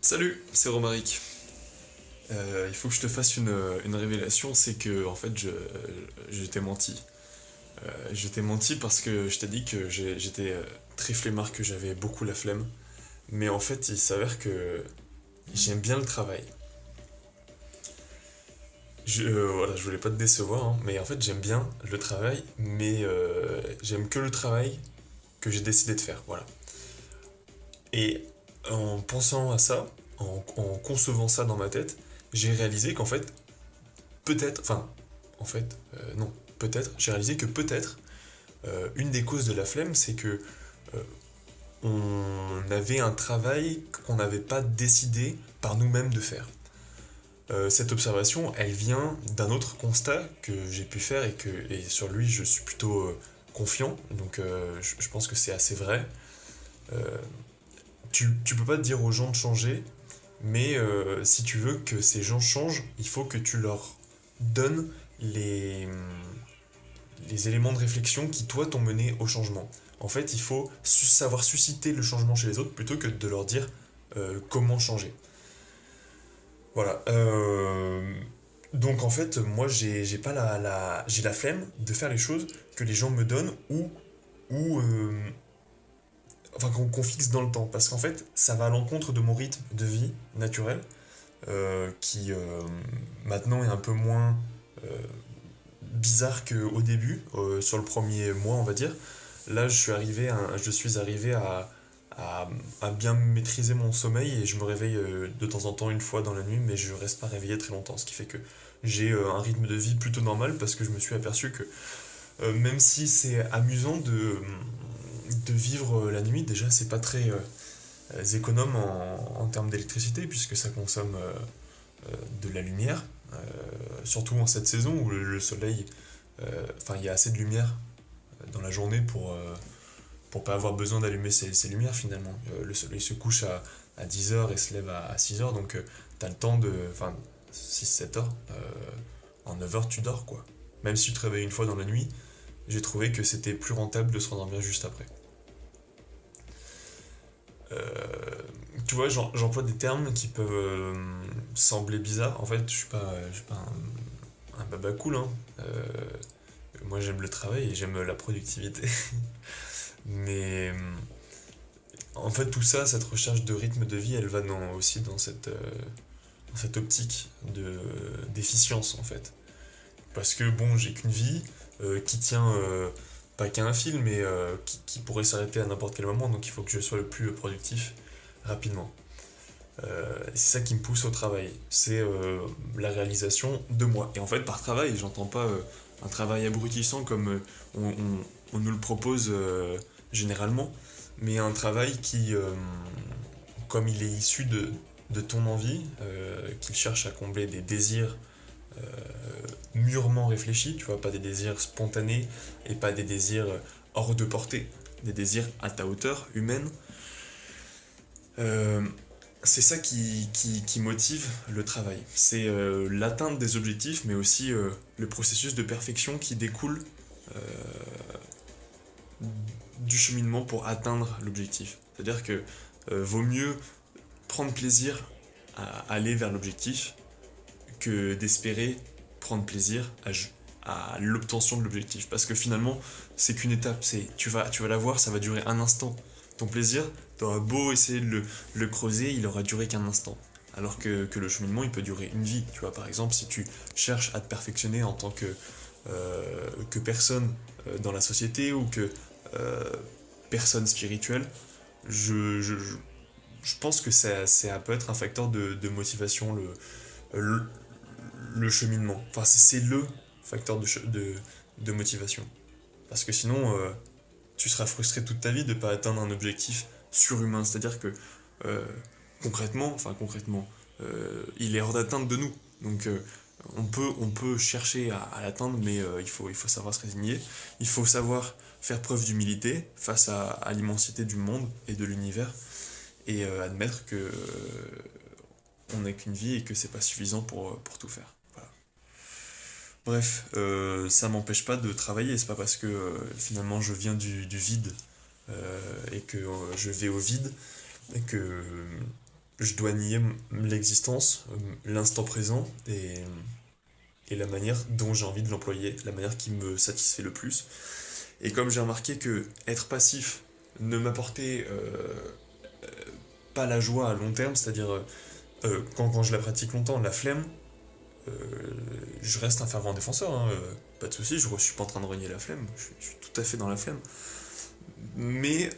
Salut, c'est Romaric. Il faut que je te fasse une révélation, c'est que en fait je t'ai menti. Je t'ai menti parce que je t'ai dit que j'étais très flemmard, que j'avais beaucoup la flemme. Mais en fait il s'avère que j'aime bien le travail. Voilà, je voulais pas te décevoir, hein, mais en fait j'aime bien le travail, mais j'aime que le travail que j'ai décidé de faire, voilà. Et en pensant à ça, en concevant ça dans ma tête, j'ai réalisé qu'en fait peut-être, enfin, en fait, non, peut-être, j'ai réalisé que peut-être, une des causes de la flemme, c'est que euh, on avait un travail qu'on n'avait pas décidé par nous-mêmes de faire. Cette observation, elle vient d'un autre constat que j'ai pu faire et sur lui je suis plutôt confiant, donc je pense que c'est assez vrai. Euh, tu peux pas dire aux gens de changer, mais si tu veux que ces gens changent, il faut que tu leur donnes les éléments de réflexion qui, toi, t'ont mené au changement. En fait, il faut savoir susciter le changement chez les autres plutôt que de leur dire comment changer. Voilà. Donc, en fait, moi, j'ai pas j'ai la flemme de faire les choses que les gens me donnent ou enfin, qu'on fixe dans le temps. Parce qu'en fait, ça va à l'encontre de mon rythme de vie naturel qui maintenant est un peu moins euh, bizarre qu'au début, sur le premier mois, on va dire. Là, je suis arrivé à bien maîtriser mon sommeil et je me réveille de temps en temps une fois dans la nuit, mais je reste pas réveillé très longtemps, ce qui fait que j'ai un rythme de vie plutôt normal parce que je me suis aperçu que même si c'est amusant de vivre la nuit, déjà c'est pas très économe en termes d'électricité puisque ça consomme de la lumière, surtout en cette saison où le soleil, enfin il y a assez de lumière dans la journée pour pas avoir besoin d'allumer ces lumières finalement. Le soleil se couche à 10 heures et se lève à 6 heures, donc t'as le temps de. Enfin, 6-7 heures, en 9 heures tu dors quoi. Même si tu te réveilles une fois dans la nuit, j'ai trouvé que c'était plus rentable de se rendormir juste après. Euh, Tu vois, j'emploie des termes qui peuvent sembler bizarres. En fait, je suis pas un baba cool, hein. Moi, j'aime le travail et j'aime la productivité. Mais en fait, tout ça, cette recherche de rythme de vie, elle va aussi dans cette optique d'efficience, en fait. Parce que, bon, j'ai qu'une vie qui tient pas qu'à un fil, mais qui pourrait s'arrêter à n'importe quel moment, donc il faut que je sois le plus productif rapidement. C'est ça qui me pousse au travail, c'est la réalisation de moi. Et en fait, par travail, j'entends pas un travail abrutissant comme on nous le propose généralement, mais un travail qui, comme il est issu de ton envie, qu'il cherche à combler des désirs euh, mûrement réfléchis, tu vois, pas des désirs spontanés et pas des désirs hors de portée, des désirs à ta hauteur humaine. Euh, c'est ça qui motive le travail. C'est l'atteinte des objectifs, mais aussi le processus de perfection qui découle euh, du cheminement pour atteindre l'objectif. C'est-à-dire que vaut mieux prendre plaisir à aller vers l'objectif que d'espérer prendre plaisir à l'obtention de l'objectif. Parce que finalement, c'est qu'une étape. Tu vas l'avoir, ça va durer un instant. Ton plaisir, t'auras beau essayer de le creuser, il aura duré qu'un instant. Alors que le cheminement, il peut durer une vie. Tu vois, par exemple, si tu cherches à te perfectionner en tant que personne dans la société ou que euh, personne spirituelle, je, je, je, je pense que ça peut être un facteur de motivation, le, le cheminement. Enfin, c'est le facteur de motivation. Parce que sinon, tu seras frustré toute ta vie de ne pas atteindre un objectif surhumain. C'est-à-dire que euh, concrètement, il est hors d'atteinte de nous. Donc on peut chercher à l'atteindre, mais il faut savoir se résigner. Il faut savoir faire preuve d'humilité face à l'immensité du monde et de l'univers et admettre que on n'a qu'une vie et que c'est pas suffisant pour tout faire. Voilà. Bref, ça m'empêche pas de travailler. C'est pas parce que finalement je viens du vide et que je vais au vide et que je dois nier l'existence, l'instant présent et la manière dont j'ai envie de l'employer, la manière qui me satisfait le plus. Et comme j'ai remarqué que être passif ne m'apportait pas la joie à long terme, c'est-à-dire quand je la pratique longtemps, la flemme, euh, je reste un fervent défenseur, hein, pas de souci, je suis pas en train de renier la flemme, je suis tout à fait dans la flemme. Mais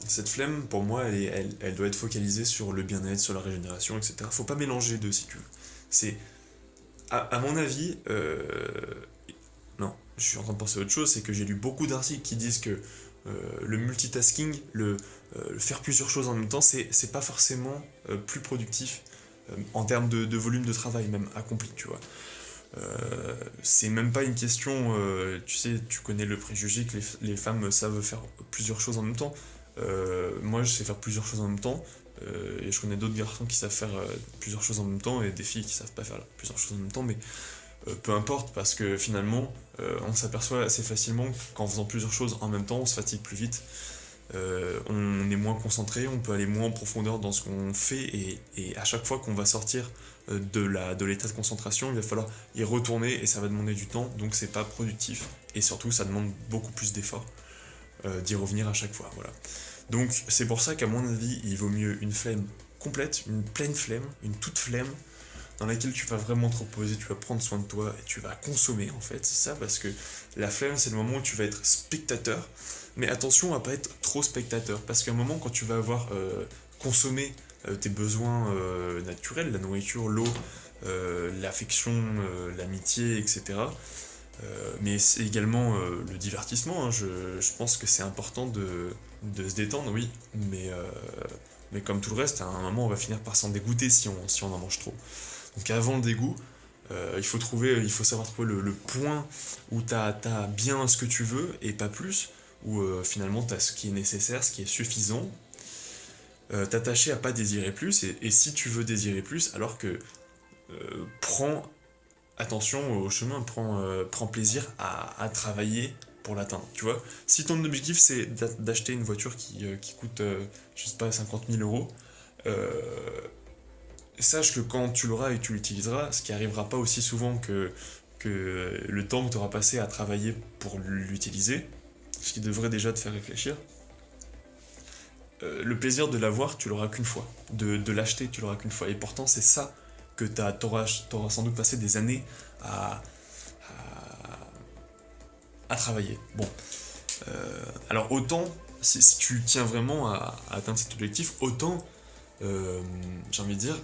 cette flemme, pour moi, elle doit être focalisée sur le bien-être, sur la régénération, etc. Faut pas mélanger deux si tu veux. C'est, à mon avis, non, je suis en train de penser à autre chose, c'est que j'ai lu beaucoup d'articles qui disent que le multitasking, le faire plusieurs choses en même temps, c'est pas forcément plus productif en termes de volume de travail, même accompli, tu vois. C'est même pas une question, tu sais, tu connais le préjugé que les femmes savent faire plusieurs choses en même temps. Moi, je sais faire plusieurs choses en même temps, et je connais d'autres garçons qui savent faire plusieurs choses en même temps, et des filles qui savent pas faire plusieurs choses en même temps, mais peu importe, parce que finalement, on s'aperçoit assez facilement qu'en faisant plusieurs choses en même temps, on se fatigue plus vite, on est moins concentré, on peut aller moins en profondeur dans ce qu'on fait, et à chaque fois qu'on va sortir de l'état de concentration, il va falloir y retourner et ça va demander du temps, donc c'est pas productif. Et surtout, ça demande beaucoup plus d'efforts d'y revenir à chaque fois. Voilà. Donc c'est pour ça qu'à mon avis, il vaut mieux une flemme complète, une pleine flemme, une toute flemme, dans laquelle tu vas vraiment te reposer, tu vas prendre soin de toi et tu vas consommer en fait, c'est ça, parce que la flemme c'est le moment où tu vas être spectateur, mais attention à pas être trop spectateur, parce qu'à un moment quand tu vas avoir consommé tes besoins naturels, la nourriture, l'eau, l'affection, l'amitié, etc. Mais c'est également le divertissement, hein. Je pense que c'est important de se détendre, oui, mais comme tout le reste, à un moment on va finir par s'en dégoûter si on en mange trop. Donc avant le dégoût, il faut savoir trouver le point où t'as bien ce que tu veux et pas plus, où finalement t'as ce qui est nécessaire, ce qui est suffisant, t'attacher à pas désirer plus, et si tu veux désirer plus, alors que prends attention au chemin, prends plaisir à travailler pour l'atteindre, tu vois. Si ton objectif c'est d'acheter une voiture qui coûte, je sais pas, 50 000 euros, euh, sache que quand tu l'auras et que tu l'utiliseras, ce qui arrivera pas aussi souvent que le temps que tu auras passé à travailler pour l'utiliser, ce qui devrait déjà te faire réfléchir, le plaisir de l'avoir, tu l'auras qu'une fois. De l'acheter, tu l'auras qu'une fois. Et pourtant, c'est ça que t'auras sans doute passé des années à, à travailler. Bon. Alors, autant, si tu tiens vraiment à atteindre cet objectif, autant, j'ai envie de dire,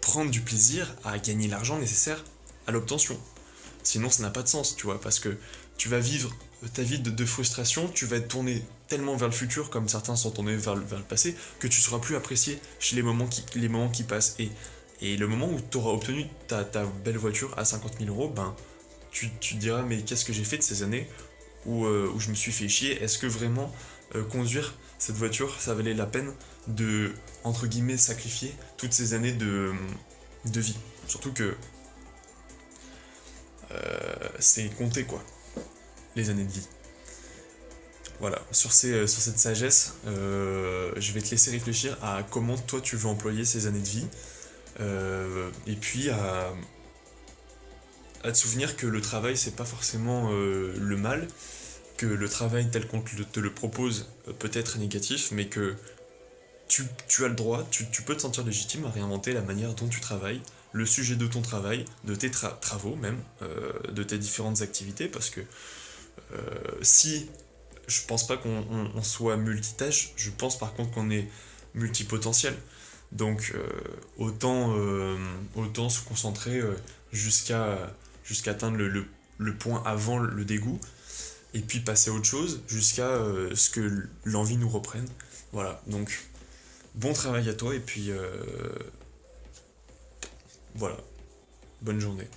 prendre du plaisir à gagner l'argent nécessaire à l'obtention. Sinon, ça n'a pas de sens, tu vois, parce que tu vas vivre ta vie de frustration, tu vas être tourné tellement vers le futur, comme certains sont tournés vers le passé, que tu seras plus apprécié chez les moments qui passent. Et le moment où tu auras obtenu ta belle voiture à 50 000 euros, ben, tu te diras, mais qu'est-ce que j'ai fait de ces années où je me suis fait chier? Est-ce que vraiment conduire cette voiture, ça valait la peine de, entre guillemets, sacrifier toutes ces années de vie? Surtout que c'est compté, quoi, les années de vie. Voilà, sur cette sagesse, je vais te laisser réfléchir à comment toi tu veux employer ces années de vie, et puis à te souvenir que le travail c'est pas forcément le mal, que le travail tel qu'on te le propose peut être négatif, mais que tu as le droit, tu peux te sentir légitime à réinventer la manière dont tu travailles, le sujet de ton travail, de tes travaux même, de tes différentes activités, parce que si je pense pas qu'on soit multitâche, je pense par contre qu'on est multipotentiel. Donc autant se concentrer jusqu'à atteindre le point avant le dégoût, et puis passer à autre chose jusqu'à ce que l'envie nous reprenne. Voilà, donc bon travail à toi, et puis voilà, bonne journée.